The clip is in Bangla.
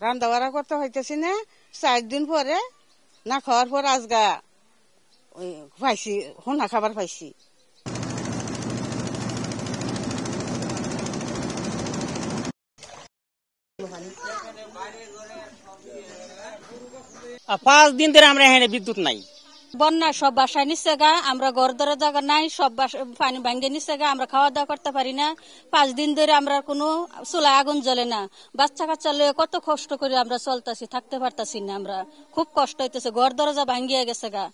রান্না বাড়া করতে হইতেছি না, 4 দিন পরে না খাওয়ার পর আজগা পাইছি, হোনা খাবার পাইছি। পাঁচ দিন ধরে আমরা এখানে বিদ্যুৎ নাই। বন্যা সব বাসায় নিচ্ছে গা, আমরা ঘর ধরে জায়গা নাই, সব পানি ভাঙ্গে নিচ্ছে গা, আমরা খাওয়া দাওয়া করতে পারি না। 5 দিন ধরে আমরা কোনো চুলায় আগুন জ্বলে না। বাচ্চা কাচ্চা লয়ে কত কষ্ট করে আমরা চলতেছি, থাকতে পারতাছি না, আমরা খুব কষ্ট হইতেছে, ঘর দরজা ভাঙ্গিয়ে গেছে গা।